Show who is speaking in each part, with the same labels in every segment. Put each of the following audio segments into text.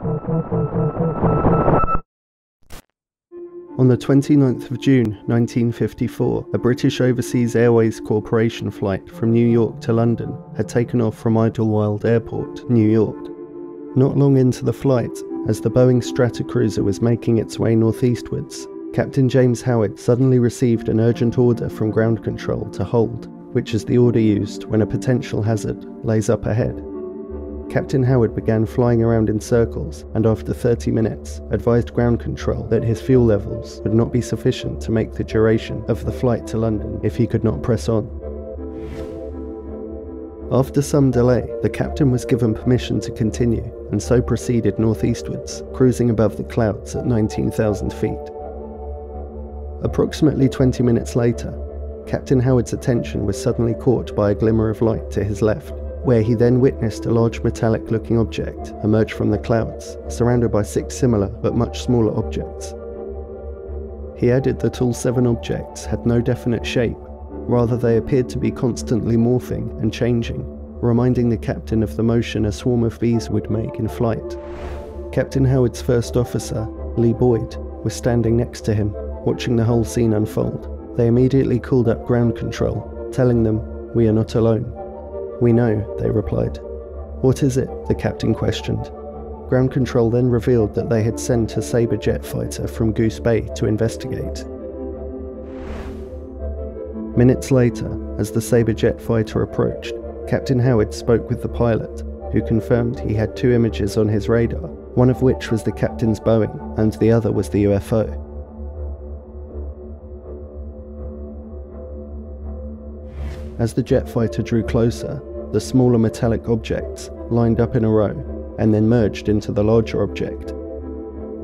Speaker 1: On the 29th of June 1954, a British Overseas Airways Corporation flight from New York to London had taken off from Idlewild Airport, New York. Not long into the flight, as the Boeing Stratocruiser was making its way northeastwards, Captain James Howard suddenly received an urgent order from ground control to hold, which is the order used when a potential hazard lays up ahead. Captain Howard began flying around in circles and after 30 minutes advised ground control that his fuel levels would not be sufficient to make the duration of the flight to London if he could not press on. After some delay, the captain was given permission to continue and so proceeded northeastwards, cruising above the clouds at 19,000 feet. Approximately 20 minutes later, Captain Howard's attention was suddenly caught by a glimmer of light to his left, where he then witnessed a large metallic-looking object emerge from the clouds, surrounded by 6 similar but much smaller objects. He added that all 7 objects had no definite shape, rather they appeared to be constantly morphing and changing, reminding the captain of the motion a swarm of bees would make in flight. Captain Howard's first officer, Lee Boyd, was standing next to him, watching the whole scene unfold. They immediately called up ground control, telling them, "We are not alone." "We know," they replied. "What is it?" the captain questioned. Ground control then revealed that they had sent a Sabre jet fighter from Goose Bay to investigate. Minutes later, as the Sabre jet fighter approached, Captain Howard spoke with the pilot, who confirmed he had 2 images on his radar, one of which was the captain's Boeing and the other was the UFO. As the jet fighter drew closer, the smaller metallic objects lined up in a row and then merged into the larger object.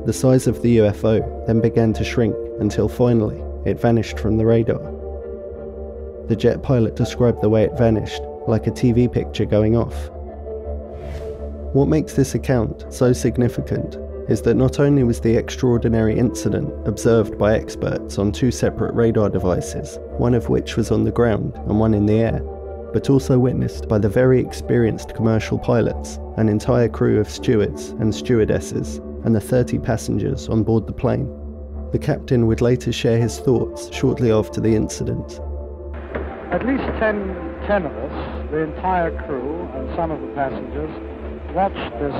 Speaker 1: The size of the UFO then began to shrink until finally it vanished from the radar. The jet pilot described the way it vanished like a TV picture going off. What makes this account so significant is that not only was the extraordinary incident observed by experts on 2 separate radar devices, one of which was on the ground and one in the air, but also witnessed by the very experienced commercial pilots, an entire crew of stewards and stewardesses, and the 30 passengers on board the plane. The captain would later share his thoughts shortly after the incident.
Speaker 2: At least 10 of us, the entire crew and some of the passengers, watched this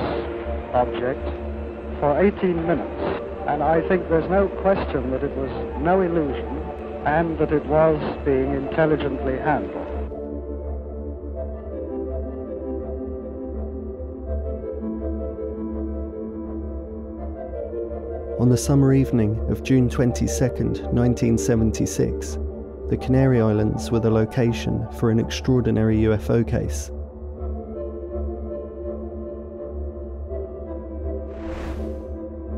Speaker 2: object for 18 minutes, and I think there's no question that it was no illusion and that it was being intelligently handled.
Speaker 1: On the summer evening of June 22nd, 1976, the Canary Islands were the location for an extraordinary UFO case.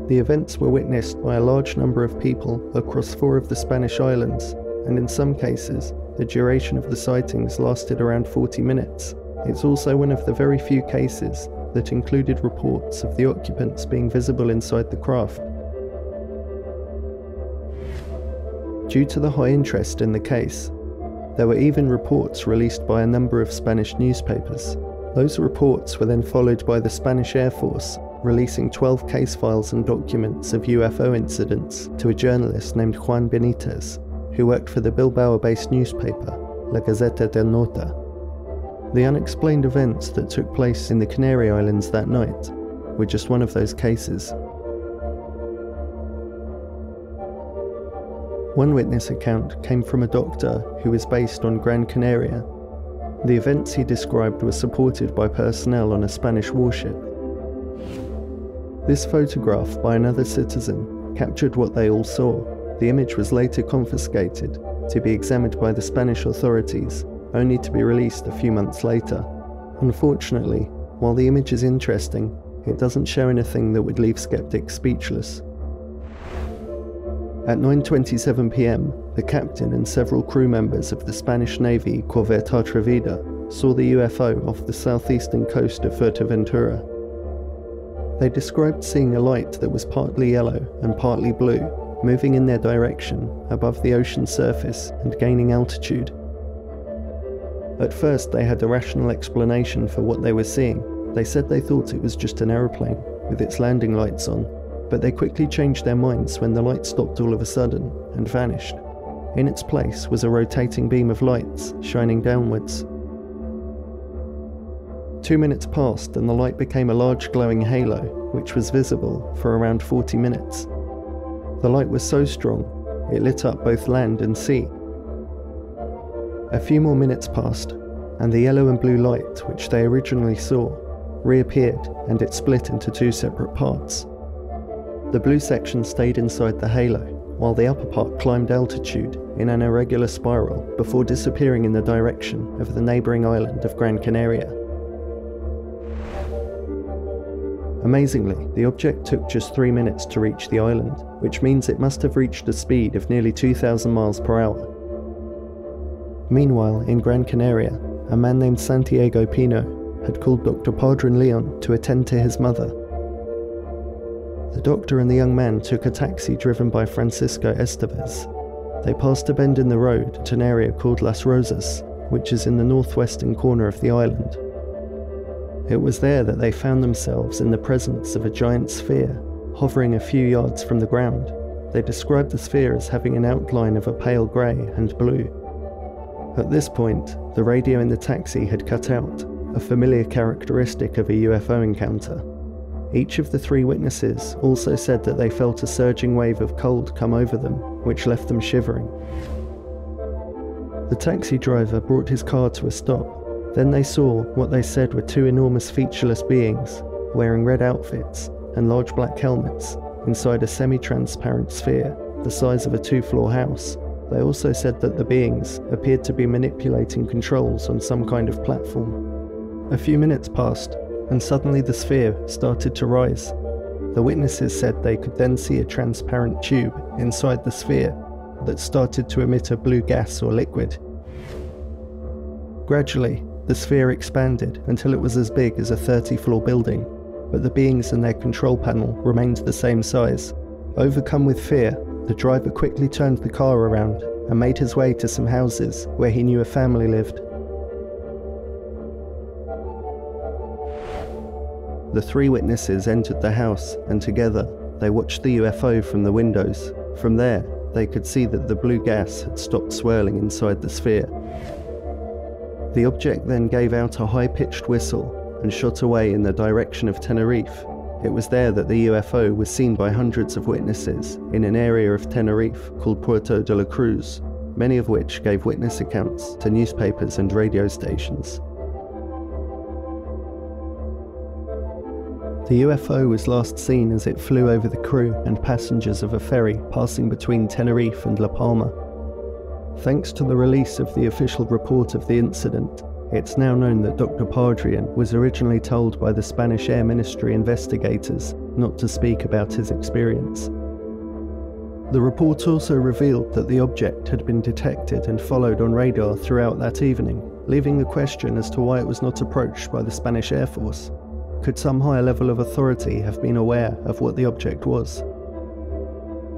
Speaker 1: The events were witnessed by a large number of people across 4 of the Spanish islands, and in some cases, the duration of the sightings lasted around 40 minutes. It's also one of the very few cases that included reports of the occupants being visible inside the craft. Due to the high interest in the case, there were even reports released by a number of Spanish newspapers. Those reports were then followed by the Spanish Air Force, releasing 12 case files and documents of UFO incidents to a journalist named Juan Benitez, who worked for the Bilbao-based newspaper, La Gaceta del Norte. The unexplained events that took place in the Canary Islands that night were just one of those cases. One witness account came from a doctor who was based on Gran Canaria. The events he described were supported by personnel on a Spanish warship. This photograph by another citizen captured what they all saw. The image was later confiscated to be examined by the Spanish authorities, only to be released a few months later. Unfortunately, while the image is interesting, it doesn't show anything that would leave skeptics speechless. At 9:27 p.m, the captain and several crew members of the Spanish Navy Corvette Atrevida saw the UFO off the southeastern coast of Fuerteventura. They described seeing a light that was partly yellow and partly blue, moving in their direction above the ocean surface and gaining altitude. At first they had a rational explanation for what they were seeing. They said they thought it was just an aeroplane, with its landing lights on, but they quickly changed their minds when the light stopped all of a sudden and vanished. In its place was a rotating beam of lights shining downwards. 2 minutes passed and the light became a large glowing halo, which was visible for around 40 minutes. The light was so strong, it lit up both land and sea. A few more minutes passed, and the yellow and blue light which they originally saw reappeared, and it split into 2 separate parts. The blue section stayed inside the halo, while the upper part climbed altitude in an irregular spiral before disappearing in the direction of the neighbouring island of Gran Canaria. Amazingly, the object took just 3 minutes to reach the island, which means it must have reached a speed of nearly 2,000 miles per hour. Meanwhile, in Gran Canaria, a man named Santiago Pino had called Dr. Padron Leon to attend to his mother. The doctor and the young man took a taxi driven by Francisco Estevez. They passed a bend in the road at an area called Las Rosas, which is in the northwestern corner of the island. It was there that they found themselves in the presence of a giant sphere, hovering a few yards from the ground. They described the sphere as having an outline of a pale grey and blue. At this point, the radio in the taxi had cut out, a familiar characteristic of a UFO encounter. Each of the 3 witnesses also said that they felt a surging wave of cold come over them, which left them shivering. The taxi driver brought his car to a stop. Then they saw what they said were 2 enormous featureless beings, wearing red outfits and large black helmets, inside a semi-transparent sphere, the size of a 2-floor house. They also said that the beings appeared to be manipulating controls on some kind of platform. A few minutes passed, and suddenly the sphere started to rise. The witnesses said they could then see a transparent tube inside the sphere that started to emit a blue gas or liquid. Gradually, the sphere expanded until it was as big as a 30-floor building, but the beings and their control panel remained the same size. Overcome with fear, the driver quickly turned the car around and made his way to some houses where he knew a family lived. The 3 witnesses entered the house, and together they watched the UFO from the windows. From there, they could see that the blue gas had stopped swirling inside the sphere. The object then gave out a high-pitched whistle and shot away in the direction of Tenerife. It was there that the UFO was seen by hundreds of witnesses in an area of Tenerife called Puerto de la Cruz, many of which gave witness accounts to newspapers and radio stations. The UFO was last seen as it flew over the crew and passengers of a ferry passing between Tenerife and La Palma. Thanks to the release of the official report of the incident, it's now known that Dr. Padron was originally told by the Spanish Air Ministry investigators not to speak about his experience. The report also revealed that the object had been detected and followed on radar throughout that evening, leaving the question as to why it was not approached by the Spanish Air Force. Could some higher level of authority have been aware of what the object was?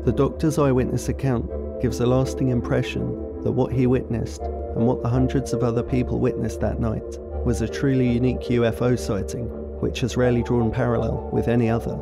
Speaker 1: The doctor's eyewitness account gives a lasting impression that what he witnessed and what the hundreds of other people witnessed that night was a truly unique UFO sighting, which has rarely drawn parallel with any other.